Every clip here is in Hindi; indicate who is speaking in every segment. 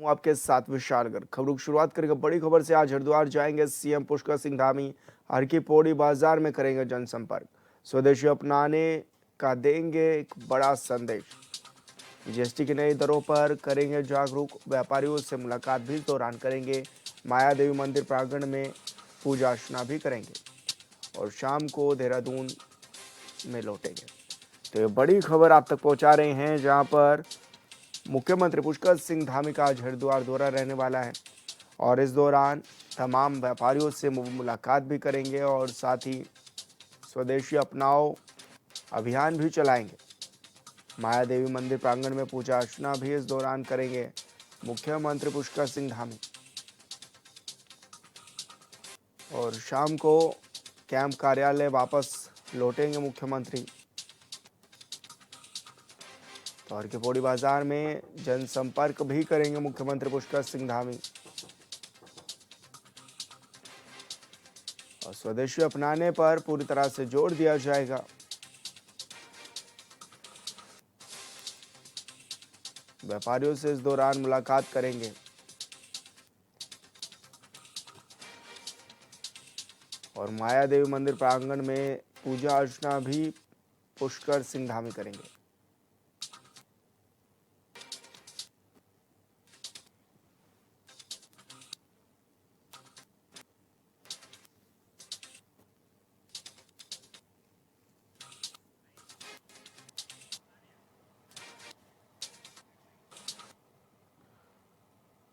Speaker 1: हूं आपके साथ विशालगढ़। खबरों की शुरुआत करेंगे बड़ी खबर से। आज हरिद्वार जाएंगे सीएम पुष्कर सिंह धामी। हर की पौड़ी बाजार में करेंगे जनसंपर्क। स्वदेशी अपनाने का देंगे एक बड़ा संदेश। जीएसटी की नई दरों पर करेंगे जागरूक। व्यापारियों से मुलाकात भी इस दौरान करेंगे। माया देवी मंदिर प्रांगण में पूजा अर्चना भी करेंगे और शाम को देहरादून में लौटेंगे। तो ये बड़ी खबर आप तक पहुंचा रहे हैं, जहां पर मुख्यमंत्री पुष्कर सिंह धामी का आज हरिद्वार दौरा रहने वाला है और इस दौरान तमाम व्यापारियों से मुलाकात भी करेंगे और साथ ही स्वदेशी अपनाओ अभियान भी चलाएंगे। माया देवी मंदिर प्रांगण में पूजा अर्चना भी इस दौरान करेंगे मुख्यमंत्री पुष्कर सिंह धामी और शाम को कैंप कार्यालय वापस लौटेंगे मुख्यमंत्री। तो हर के पौड़ी बाजार में जनसंपर्क भी करेंगे मुख्यमंत्री पुष्कर सिंह धामी और स्वदेशी अपनाने पर पूरी तरह से जोर दिया जाएगा। व्यापारियों से इस दौरान मुलाकात करेंगे और माया देवी मंदिर प्रांगण में पूजा अर्चना भी पुष्कर सिंह धामी करेंगे।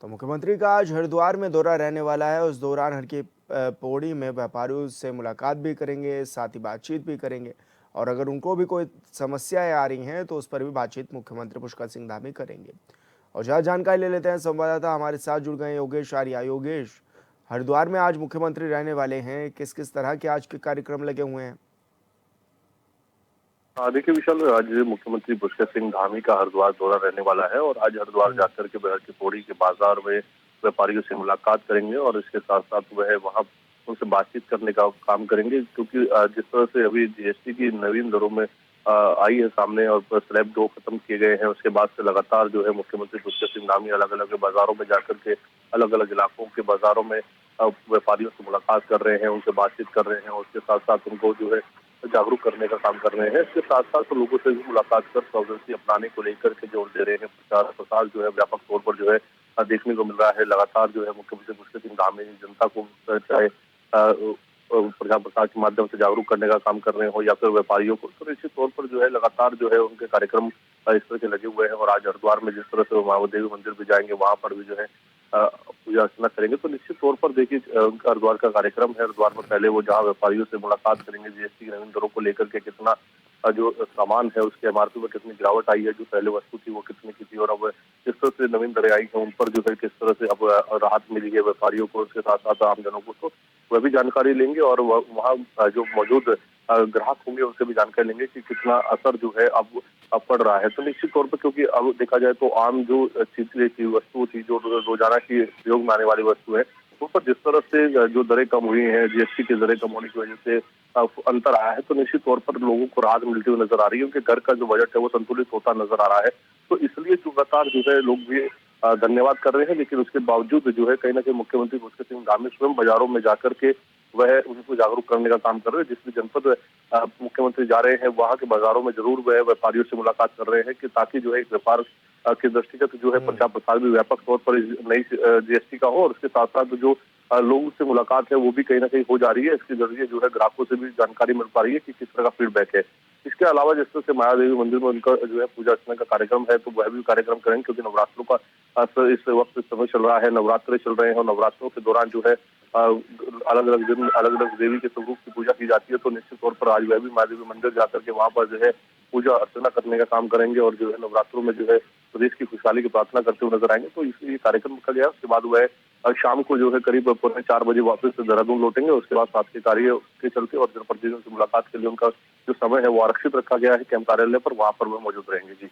Speaker 1: तो मुख्यमंत्री का आज हरिद्वार में दौरा रहने वाला है। उस दौरान हर की पौड़ी में व्यापारियों से मुलाकात भी करेंगे, साथ ही बातचीत भी करेंगे और अगर उनको भी कोई समस्याएं आ रही हैं तो उस पर भी बातचीत मुख्यमंत्री पुष्कर सिंह धामी करेंगे। और ज़्यादा जानकारी ले लेते हैं, संवाददाता हमारे साथ जुड़ गए योगेश आर्या। योगेश, हरिद्वार में आज मुख्यमंत्री रहने वाले हैं, किस किस तरह के आज के कार्यक्रम लगे हुए हैं?
Speaker 2: देखिए विशाल, आज मुख्यमंत्री पुष्कर सिंह धामी का हरिद्वार दौरा रहने वाला है और आज हरिद्वार
Speaker 1: हम्म।
Speaker 2: जाकर के बहर की पौड़ी के बाजार में व्यापारियों से मुलाकात करेंगे और इसके साथ साथ वह वहां उनसे बातचीत करने का काम करेंगे, क्योंकि जिस तरह से अभी जीएसटी की नवीन दरों में आई है सामने और स्लैब 2 खत्म किए गए हैं, उसके बाद से लगातार जो है मुख्यमंत्री पुष्कर सिंह धामी अलग अलग बाजारों में जाकर के अलग अलग इलाकों के बाजारों में व्यापारियों से मुलाकात कर रहे हैं, उनसे बातचीत कर रहे हैं और उसके साथ साथ उनको जो है जागरूक करने का काम कर रहे हैं। इसके साथ साथ लोगों से भी मुलाकात कर स्वदेशी अपनाने को लेकर के जोर दे रहे हैं। प्रचार प्रसार जो है व्यापक तौर पर जो है देखने को मिल रहा है। लगातार जो है मुख्यमंत्री पुष्कर सिंह धामी जनता को चाहे प्रचार प्रसार के माध्यम से जागरूक करने का काम कर रहे हो या फिर व्यापारियों को, तो निश्चित तौर पर जो है लगातार जो है उनके कार्यक्रम इस तरह के लगे हुए हैं। और आज हरिद्वार में जिस तरह से माया देवी मंदिर भी जाएंगे, वहां पर भी जो है पूजा अर्चना करेंगे, तो निश्चित तौर पर देखिए उनका हरिद्वार का कार्यक्रम है। हरिद्वार में पहले वो जहाँ व्यापारियों से मुलाकात करेंगे, जीएसटी की नवीन दरों को लेकर के कितना जो सामान है उसके एमआरपी में कितनी गिरावट आई है, जो पहले वस्तु थी वो कितने की थी और अब जिस तरह से नवीन दरें आई है उन पर जो है किस तरह से अब राहत मिली है व्यापारियों को, उसके साथ साथ आमजनों को, तो वह भी जानकारी लेंगे और वहाँ जो मौजूद ग्राहक होंगे उनसे भी जानकारी लेंगे कि कितना असर जो है अब पड़ रहा है। तो निश्चित तौर पर, क्योंकि अब देखा जाए तो आम जो चीज की वस्तु थी, जो रोजाना की उपयोग में आने वाली वस्तु है, उन पर जिस तरह से जो दरें कम हुई हैं, जीएसटी की दरें कम होने की वजह से अंतर आया है, तो निश्चित तौर पर लोगों को राहत मिलती हुई नजर आ रही है। उनके घर का जो बजट है वो संतुलित होता नजर आ रहा है। तो इसलिए लगातार जो है लोग भी धन्यवाद कर रहे हैं, लेकिन उसके बावजूद जो है कहीं ना कहीं मुख्यमंत्री पुष्कर सिंह धामी स्वयं बाजारों में जाकर के वह उनको जागरूक करने का काम कर रहे हैं। जिस भी जनपद मुख्यमंत्री जा रहे हैं वहां के बाजारों में जरूर वह व्यापारियों से मुलाकात कर रहे हैं कि ताकि जो है एक व्यापार के दृष्टिगत जो है प्रचार प्रसार भी व्यापक तौर पर इस नई जीएसटी का हो और उसके साथ साथ जो लोगों से मुलाकात है वो भी कहीं ना कहीं हो जा रही है। इसके जरिए जो है ग्राहकों से भी जानकारी मिल पा रही है कि किस तरह का फीडबैक है। इसके अलावा जिस तरह से माया देवी मंदिर में उनका जो है पूजा अर्चना का कार्यक्रम है, तो वह भी कार्यक्रम करेंगे, क्योंकि नवरात्रों का इस वक्त समय चल रहा है, नवरात्रे चल रहे हैं और नवरात्रों के दौरान जो है अलग अलग दिन अलग अलग देवी के स्वरूप की पूजा की जाती है। तो निश्चित तौर पर आज वह भी माया देवी मंदिर जाकर के वहां पर जो है पूजा अर्चना करने का काम करेंगे और जो है नवरात्रों में जो है प्रदेश की खुशहाली की प्रार्थना करते हुए नजर आएंगे। तो ये कार्यक्रम रखा गया। उसके बाद वह शाम को जो है करीब 3:45 वापस देहरादून लौटेंगे। उसके बाद शासकीय कार्य के चलते और जनप्रतिनिधियों से मुलाकात के लिए उनका जो समय है वो आरक्षित रखा गया है कैंप कार्यालय पर, वहां पर वह मौजूद रहेंगे। जी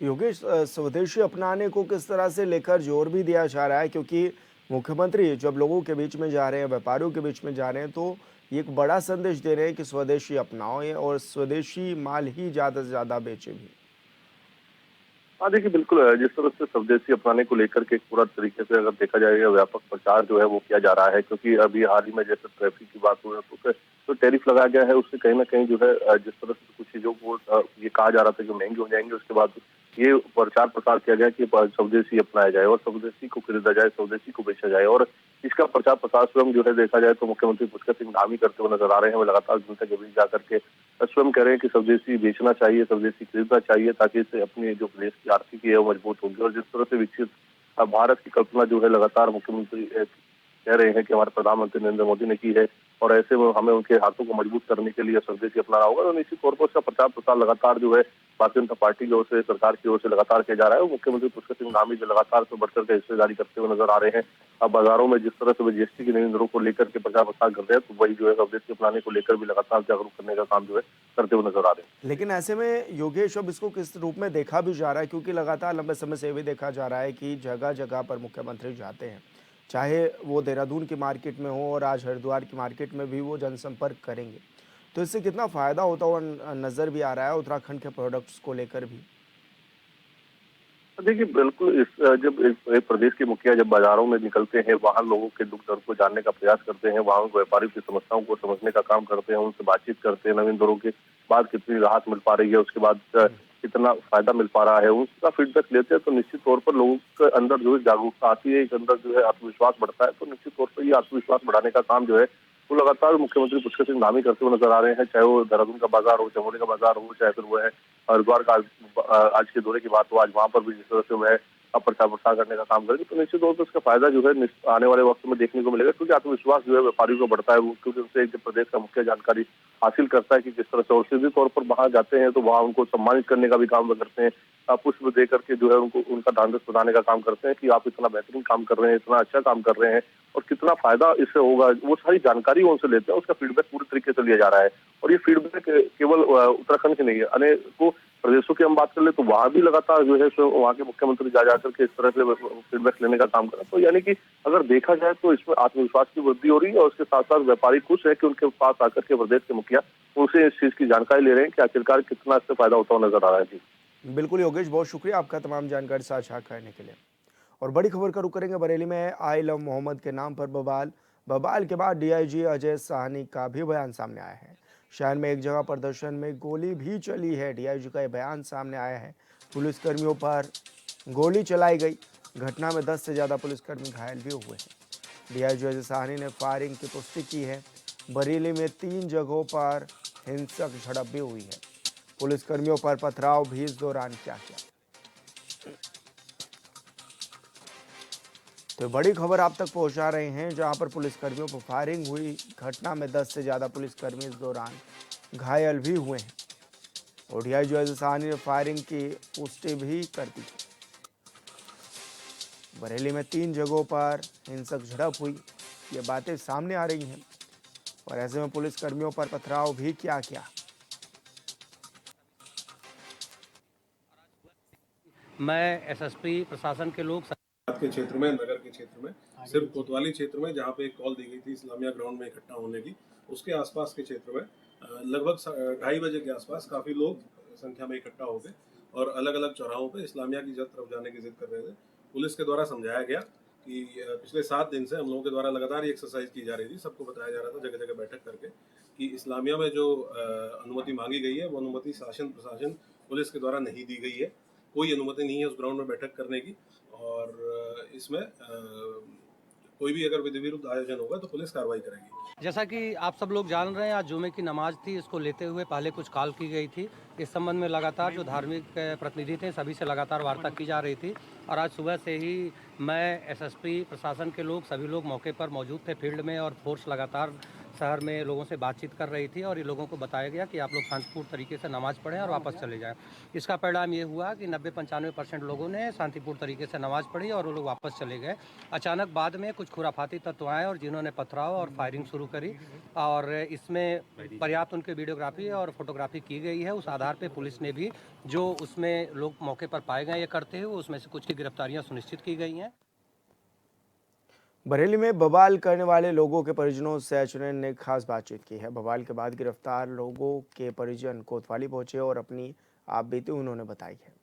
Speaker 1: योगेश, स्वदेशी अपनाने को किस तरह से लेकर जोर भी दिया जा रहा है, क्योंकि मुख्यमंत्री जब लोगों के बीच में जा रहे हैं, व्यापारियों के बीच में जा रहे हैं, तो ये एक बड़ा संदेश दे रहे हैं कि स्वदेशी अपनाओ और स्वदेशी माल ही ज़्यादा से ज़्यादा बेचे भी।
Speaker 2: हाँ, देखिए बिल्कुल जिस तरह से स्वदेशी अपनाने को लेकर के पूरा तरीके से अगर देखा जाएगा व्यापक प्रचार जो है वो किया जा रहा है, क्योंकि अभी हाल ही में जैसे ट्रैफिक की बात हो रही है तो जो टैरिफ लगाया गया है उससे कहीं न कहीं जो है जिस तरह से कुछ चीज़ों को ये कहा जा रहा था कि महँगी हो जाएँगी, उसके बाद ये प्रचार प्रसार किया गया कि स्वदेशी अपनाया जाए और स्वदेशी को खरीदा जाए, स्वदेशी को बेचा जाए और इसका प्रचार प्रसार स्वयं जो है देखा जाए तो मुख्यमंत्री पुष्कर सिंह धामी करते हुए नजर आ रहे हैं। वो लगातार जनता के बीच जाकर के स्वयं कह रहे हैं कि स्वदेशी बेचना चाहिए, स्वदेशी खरीदना चाहिए ताकि इससे अपनी जो देश की आर्थिकी है वो मजबूत होगी और जिस तरह से विकसित भारत की कल्पना जो है लगातार मुख्यमंत्री कह रहे हैं कि हमारे प्रधानमंत्री नरेंद्र मोदी ने की है और ऐसे में हमें उनके हाथों को मजबूत करने के लिए स्वदेशी अपनाना होगा और निश्चित तौर पर उसका प्रचार प्रसार लगातार जो है भारतीय जनता पार्टी की ओर से, सरकार की ओर से लगातार किया जा रहा है और मुख्यमंत्री पुष्कर सिंह धामी जो लगातार से बढ़ चढ़ के हिस्सेदारी करते हुए नजर आ रहे हैं। अब बाजारों में जिस तरह से वे जीएसटी की नई दरों को लेकर के प्रचार प्रसार कर रहे हैं, तो वही जो है स्वदेशी अपनाने को लेकर भी लगातार जागरूक करने का काम जो है करते हुए नजर आ रहे हैं।
Speaker 1: लेकिन ऐसे में योगेश अब इसको किस रूप में देखा भी जा रहा है, क्योंकि लगातार लंबे समय से ये भी देखा जा रहा है कि जगह जगह पर मुख्यमंत्री जाते हैं, चाहे वो देहरादून की मार्केट में हो और आज हरिद्वार की मार्केट में भी वो जनसंपर्क करेंगे, तो इससे कितना फायदा होता हुआ नजर भी आ रहा है उत्तराखंड के प्रोडक्ट्स को लेकर भी।
Speaker 2: देखिए बिल्कुल जब एक प्रदेश के मुखिया जब बाजारों में निकलते हैं, वहाँ लोगों के दुख दर्द को जानने का प्रयास करते हैं, वहाँ व्यापारियों की समस्याओं को समझने का काम करते हैं, उनसे बातचीत करते हैं, नवीन दरों के बाद कितनी राहत मिल पा रही है, उसके बाद कितना फायदा मिल पा रहा है, उसका फीडबैक लेते हैं तो निश्चित तौर पर लोगों के अंदर जो है जागरूकता आती है, एक अंदर जो है आत्मविश्वास बढ़ता है, तो निश्चित तौर पर ये आत्मविश्वास बढ़ाने का काम जो है वो लगातार मुख्यमंत्री पुष्कर सिंह धामी करते हुए नजर आ रहे हैं, चाहे वो देहरादून का बाजार हो, चमोली का बाजार हो, चाहे फिर वो है हरिद्वार का आज के दौरे की बात हो, आज वहां पर भी जिस तरह से वह प्रचार प्रसार करने का काम करेंगे, तो निश्चित तौर पर इसका फायदा जो है आने वाले वक्त में देखने को मिलेगा, क्योंकि आत्मविश्वास जो है व्यापारियों को बढ़ता है, वो क्योंकि उनसे एक प्रदेश का मुख्य जानकारी हासिल करता है कि किस तरह से और सीधे तौर पर वहां जाते हैं तो वहां उनको सम्मानित करने का भी काम करते हैं, पुष्प दे करके जो है उनको उनका ढांढस बनाने का काम करते हैं कि आप इतना बेहतरीन काम कर रहे हैं, इतना अच्छा काम कर रहे हैं और कितना फायदा इससे होगा, वो सारी जानकारी वो उनसे लेते हैं, उसका फीडबैक पूरी तरीके से लिया जा रहा है और ये फीडबैक केवल उत्तराखंड की नहीं है, अनेकों प्रदेशों की हम बात कर ले तो वहां भी लगातार जो है वहां के मुख्यमंत्री जा जाकर के इस तरह से फीडबैक लेने का काम कर रहे हैं, तो यानी कि अगर देखा जाए तो इसमें आत्मविश्वास की वृद्धि हो रही है और उसके साथ साथ व्यापारी खुश है कि उनके पास आकर के प्रदेश के मुखिया उनसे इस चीज की जानकारी ले रहे हैं कि आखिरकार कितना इससे फायदा होता हुआ नजर आ रहा है। जी
Speaker 1: बिल्कुल योगेश, बहुत शुक्रिया आपका तमाम जानकारी साझा करने के लिए। और बड़ी खबर का रुख करेंगे बरेली में आई लव मोहम्मद के नाम पर बवाल। बवाल के बाद डीआईजी अजय साहनी का भी बयान सामने आया है। शहर में एक जगह प्रदर्शन में गोली भी चली है, डीआईजी का यह बयान सामने आया है। पुलिसकर्मियों पर गोली चलाई गई। घटना में 10 से ज़्यादा पुलिसकर्मी घायल भी हुए हैं। डीआईजी अजय साहनी ने फायरिंग की पुष्टि की है। बरेली में 3 जगहों पर हिंसक झड़प भी हुई है। पुलिसकर्मियों पर पथराव भी इस दौरान किया गया। तो बड़ी खबर आप तक पहुंचा रहे हैं, जहां पर पुलिसकर्मियों पर फायरिंग हुई। घटना में 10 से ज़्यादा पुलिसकर्मी इस दौरान घायल भी हुए हैं। और डीआईजी अजय साहनी ने फायरिंग की पुष्टि भी कर दी। बरेली में 3 जगहों पर हिंसक झड़प हुई, ये बातें सामने आ रही हैं और ऐसे में पुलिसकर्मियों पर पथराव भी किया गया।
Speaker 3: मैं एसएसपी प्रशासन के लोग
Speaker 4: के क्षेत्र में, नगर के क्षेत्र में, सिर्फ कोतवाली क्षेत्र में जहाँ पे एक कॉल दी गई थी इस्लामिया ग्राउंड में इकट्ठा होने की, उसके आसपास के क्षेत्र में लगभग 2:30 बजे के आसपास काफी लोग संख्या में इकट्ठा हो गए और अलग अलग चौराहों पे इस्लामिया की तरफ जाने की जिद कर रहे थे। पुलिस के द्वारा समझाया गया कि पिछले 7 दिन से हम लोगों के द्वारा लगातार ये एक्सरसाइज की जा रही थी, सबको बताया जा रहा था जगह जगह बैठक करके कि इस्लामिया में जो अनुमति मांगी गई है वो अनुमति शासन प्रशासन पुलिस के द्वारा नहीं दी गई है। कोई अनुमति नहीं है उस ग्राउंड में बैठक करने की और इसमें कोई भी अगर विधि विरुद्ध आयोजन होगा तो पुलिस कार्रवाई करेगी।
Speaker 3: जैसा कि आप सब लोग जान रहे हैं, आज जुमे की नमाज थी, इसको लेते हुए पहले कुछ कॉल की गई थी। इस संबंध में लगातार जो धार्मिक प्रतिनिधि थे सभी से लगातार वार्ता की जा रही थी और आज सुबह से ही मैं एसएसपी प्रशासन के लोग सभी लोग मौके पर मौजूद थे फील्ड में और फोर्स लगातार शहर में लोगों से बातचीत कर रही थी और ये लोगों को बताया गया कि आप लोग शांतिपूर्ण तरीके से नमाज़ पढ़ें और वापस चले जाएं। इसका परिणाम ये हुआ कि 90-95% लोगों ने शांतिपूर्ण तरीके से नमाज़ पढ़ी और वो लोग वापस चले गए। अचानक बाद में कुछ खुराफाती तत्व आए और जिन्होंने पथराव और फायरिंग शुरू करी और इसमें पर्याप्त उनकी वीडियोग्राफी और फोटोग्राफी की गई है। उस आधार पर पुलिस ने भी जो उसमें लोग मौके पर पाए गए ये करते हुए उसमें से कुछ की गिरफ्तारियाँ सुनिश्चित की गई हैं।
Speaker 1: बरेली में बवाल करने वाले लोगों के परिजनों से एचएनएन ने खास बातचीत की है। बवाल के बाद गिरफ्तार लोगों के परिजन कोतवाली पहुंचे और अपनी आपबीती उन्होंने बताई है।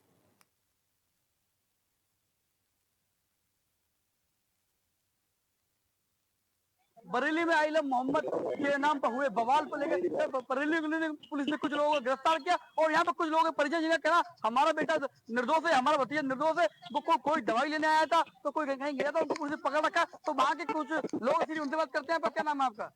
Speaker 5: बरेली में आइलम मोहम्मद के नाम पर हुए बवाल को लेकर बरेली पुलिस ने कुछ लोगों को गिरफ्तार किया और यहाँ पर कुछ लोगों के परिचय जिन्हें कहा हमारा बेटा निर्दोष है, हमारा भतीजा निर्दोष है, वो कोई दवाई लेने आया था तो कोई कहीं गया था, उनको पुलिस ने पकड़ रखा। तो वहाँ के कुछ लोग इसीलिए उनसे बात करते हैं। पर क्या नाम है आपका?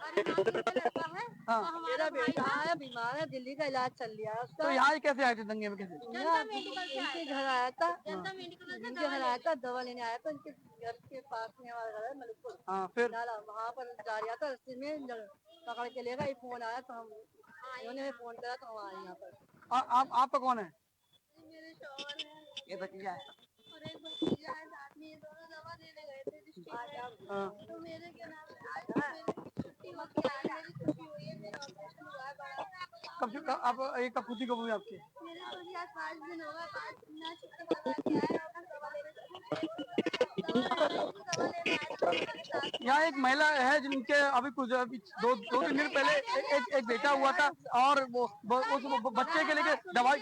Speaker 6: अरे हाँ, मेरा लड़का है।
Speaker 5: हाँ,
Speaker 6: मेरा बेटा है, बीमार है, दिल्ली का इलाज चल रहा है उसका।
Speaker 5: तो यहाँ कैसे आए थे दंगे में? कैसे?
Speaker 6: जनता मेडिकल से इनके घर आया था, जनता मेडिकल से इनके घर आया था, दवा लेने आया था। इनके घर के पास में हमारा घर है मलिकपुर।
Speaker 5: हाँ, फिर
Speaker 6: वहाँ पर जा रहा था, रस्ते में पकड़ के लेगा। ये फोन आया तो हम इन्होंने फोन करा तो हम आए यहाँ पर।
Speaker 5: आपका कौन है?
Speaker 6: मेरे शौहर है,
Speaker 5: ये भतीजा है।
Speaker 6: और एक भतीजा है साथ में। ये दोनों दवा लेने गए थे डिस्ट्रिक्ट में। तो मेरे क्या नाम है, आज मेरी छुट्टी होती है, आज मेरी छुट्टी हुई है, मेरा ऑपरेशन हुआ है बड़ा।
Speaker 5: आप एक कपूती कब हुई आपकी?
Speaker 6: मेरे को भी आज 5 दिन होगा, 5 दिन ना छुट्टी लगा के आए और हम दवा लेने
Speaker 5: यहाँ एक महिला है जिनके अभी कुछ दो तीन दिन पहले एक बेटा हुआ था और वो उस बच्चे के लेके दवाई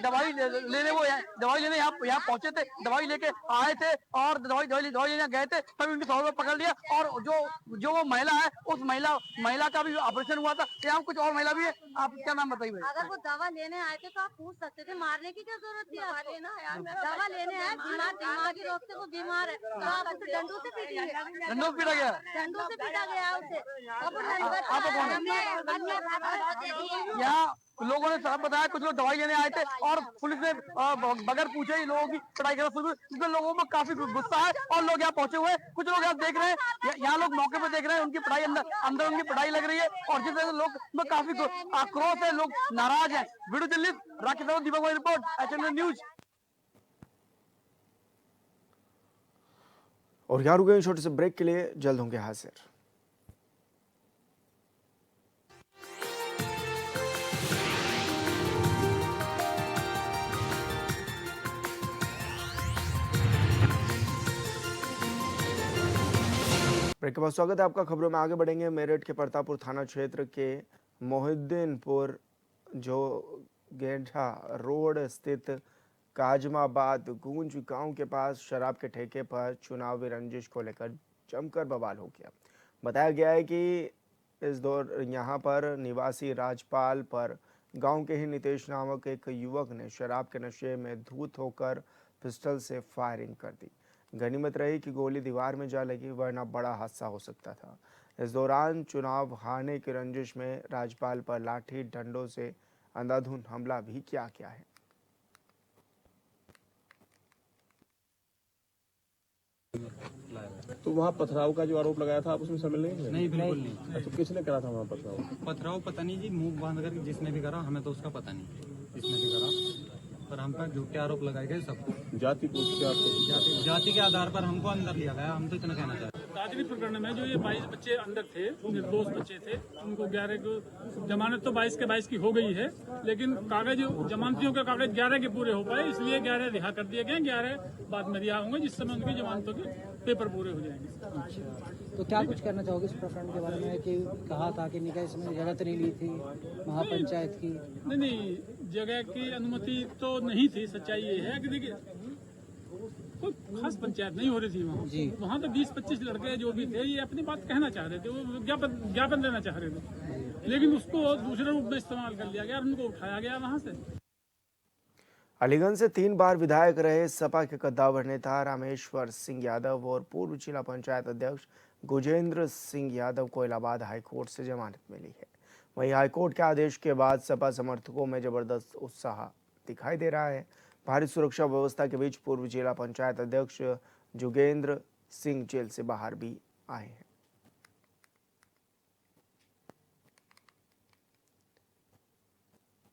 Speaker 5: लेने यहाँ पहुंचे थे, दवाई लेके आए थे और दवाई लेने गए थे, तभी उनके शौहर को पकड़ लिया। और जो वो महिला है, उस महिला का भी ऑपरेशन हुआ था। यहाँ कुछ और महिला भी है। आप क्या नाम बताइए?
Speaker 6: अगर वो दवा लेने आए थे तो आप पूछ सकते थे, मारने की क्या जरूरत थी? दवा लेने आए, दिमागी रोग से वो बीमार है, तो आप उसे डंडों से पीटेंगे?
Speaker 5: डंडों से पीटा गया?
Speaker 6: डंडों से पीटा गया उसे।
Speaker 5: यहाँ लोगों ने सब बताया, कुछ लोग दवाई लेने आए थे और पुलिस ने बगैर पूछे ही लोगों की पिटाई करना शुरू, जिसमें लोगों में काफी गुस्सा है और लोग यहाँ पहुंचे हुए हैं। कुछ लोग यहाँ देख रहे हैं, यहाँ लोग मौके पे देख रहे हैं, उनकी पिटाई अंदर उनकी पिटाई लग रही है और जिस तरह से लोग में काफी आक्रोश है, लोग नाराज है। वीडियो दिल्ली, राकेश दीपक वाली रिपोर्ट, HNN न्यूज।
Speaker 1: और यहाँ रुके छोटे से ब्रेक के लिए, जल्द होंगे हाजिर। ब्रेक के बाद स्वागत है आपका। खबरों में आगे बढ़ेंगे। मेरठ के प्रतापपुर थाना क्षेत्र के मोहिद्दीनपुर जो गेंढा रोड स्थित काजमाबाद गूंज गांव के पास शराब के ठेके पर चुनावी रंजिश को लेकर जमकर बवाल हो गया। बताया गया है कि इस दौर यहां पर निवासी राजपाल पर गांव के ही नितेश नामक एक युवक ने शराब के नशे में धूत होकर पिस्टल से फायरिंग कर दी। गनीमत रही कि गोली दीवार में जा लगी, वरना बड़ा हादसा हो सकता था। इस दौरान चुनाव हारने की रंजिश में राजपाल पर लाठी डंडों से अंधाधुंध हमला भी किया गया है।
Speaker 7: तो वहाँ पथराव का जो आरोप लगाया था, आप उसमें शामिल नहीं थे?
Speaker 3: नहीं, बिल्कुल नहीं।
Speaker 7: तो किसने करा था वहाँ पथराव?
Speaker 3: पथराव पता नहीं जी, मुंह बांध कर जिसने भी करा, हमें तो उसका पता नहीं जिसने भी करा, पर हम पर झूठे आरोप लगाए गए सबको।
Speaker 7: जाति को क्या आरोप?
Speaker 3: जाति के आधार पर हमको अंदर लिया गया। हम तो इतना कहना चाहते हैं।
Speaker 8: काजरी प्रकरण में जो ये 22 बच्चे अंदर थे, निर्दोष बच्चे थे, उनको 11 को जमानत तो 22 के 22 की हो गई है, लेकिन कागज जमानतियों के कागज 11 के पूरे हो पाए, इसलिए 11 रिहा कर दिए गए। 11 बाद में रिहा होंगे, जिस समय उनकी जमानतों के पेपर पूरे हो जाएंगे।
Speaker 9: तो क्या कुछ कहना चाहोगे इस प्रकरण के बारे में कि कहा था कि निकाय इसमें जगह नहीं ली थी महापंचायत की?
Speaker 8: नहीं, जगह की अनुमति तो नहीं थी। सच्चाई ये है कि देखिए कोई खास पंचायत नहीं हो रही थी वहाँ तो 20-25 लड़के जो भी थे, ये अपनी बात कहना चाह रहे थे, वो ज्ञापन देना चाह रहे थे, लेकिन उसको दूसरे रूप में इस्तेमाल कर लिया गया, उनको उठाया गया वहाँ से।
Speaker 1: अलीगंज से 3 बार विधायक रहे सपा के कद्दावर नेता रामेश्वर सिंह यादव और पूर्व जिला पंचायत अध्यक्ष गुजेंद्र सिंह यादव को इलाहाबाद हाईकोर्ट से जमानत मिली है। वहीं हाईकोर्ट के आदेश के बाद सपा समर्थकों में जबरदस्त उत्साह दिखाई दे रहा है। भारी सुरक्षा व्यवस्था के बीच पूर्व जिला पंचायत अध्यक्ष जुगेंद्र सिंह जेल से बाहर भी आए हैं।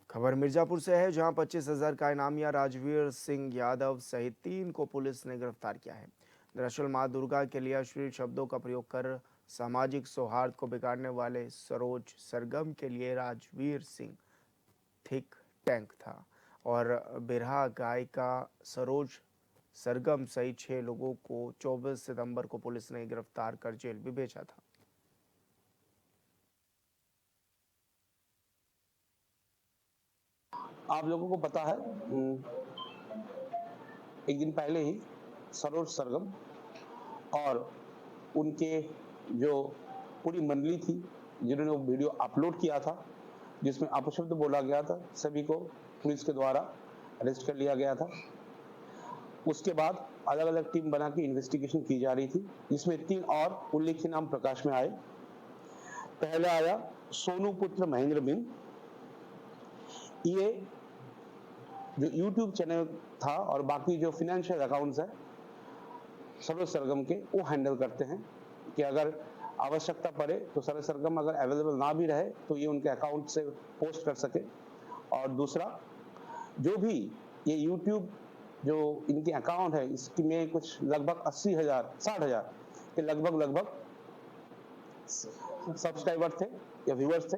Speaker 1: खबर मिर्जापुर से है, जहां 25,000 का इनामिया राजवीर सिंह यादव सहित 3 को पुलिस ने गिरफ्तार किया है। दरअसल मां दुर्गा के लिए अश्लील शब्दों का प्रयोग कर सामाजिक सौहार्द को बिगाड़ने वाले सरोज सरगम के लिए राजवीर सिंह थिक टैंक था और बिरहा गायिका सरोज सरगम सहित 6 लोगों को 24 सितंबर को पुलिस ने गिरफ्तार कर जेल भी भेजा था।
Speaker 10: आप लोगों को पता है, एक दिन पहले ही सरोज सरगम और उनके जो पूरी मंडली थी जिन्होंने वो वीडियो अपलोड किया था, जिसमें अपशब्द बोला गया था। सभी को पुलिस के द्वारा अरेस्ट कर लिया गया था। उसके बाद अलग अलग टीम बना के इन्वेस्टिगेशन की जा रही थी, जिसमें 3 और उल्लेखनीय नाम प्रकाश में आए। पहले आया सोनू पुत्र महेंद्र बिन। ये जो YouTube चैनल था और बाकी जो फिनेंशियल अकाउंट्स है सरोज सरगम के, वो हैंडल करते हैं कि अगर आवश्यकता पड़े तो सरोज सरगम अगर अवेलेबल ना भी रहे तो ये उनके अकाउंट से पोस्ट कर सके। और दूसरा, जो भी ये YouTube जो इनके अकाउंट है, इसकी में कुछ लगभग 80,000 60,000 के लगभग सब्सक्राइबर थे या व्यूअर्स थे।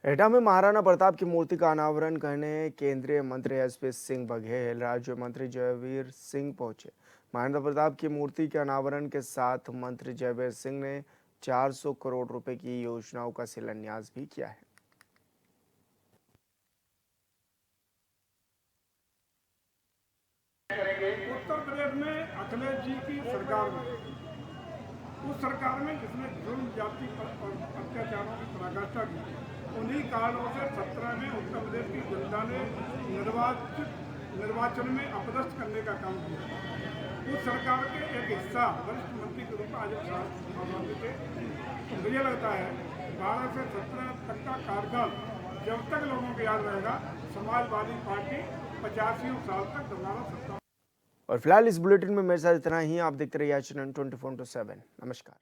Speaker 1: एटा में महाराणा प्रताप की मूर्ति का अनावरण करने केंद्रीय मंत्री एसपी सिंह बघेल, राज्य मंत्री जयवीर सिंह पहुंचे। महाराणा प्रताप की मूर्ति के अनावरण के साथ मंत्री जयवीर सिंह ने 400 करोड़ रुपए की योजनाओं का शिलान्यास भी किया है।
Speaker 11: उत्तर प्रदेश में अखिलेश जी की सरकार में, उस सरकार में जिसने जुल्म जाति और अत्याचारों की पराकाष्ठा की, उन्हीं कारणों से 17 में उत्तर प्रदेश की जनता ने निर्वाचन में अपदस्थ करने का काम किया। उस सरकार के एक हिस्सा वरिष्ठ मंत्री के रूप में आज सांसद थे। तो मुझे लगता है 12 से 17 तक का कार्यकाल जब तक लोगों को याद रहेगा, समाजवादी पार्टी 85 साल तक दोबारा सत्ता।
Speaker 1: और फिलहाल इस बुलेटिन में मेरे साथ इतना ही। आप देखते रहिए H24/7। नमस्कार।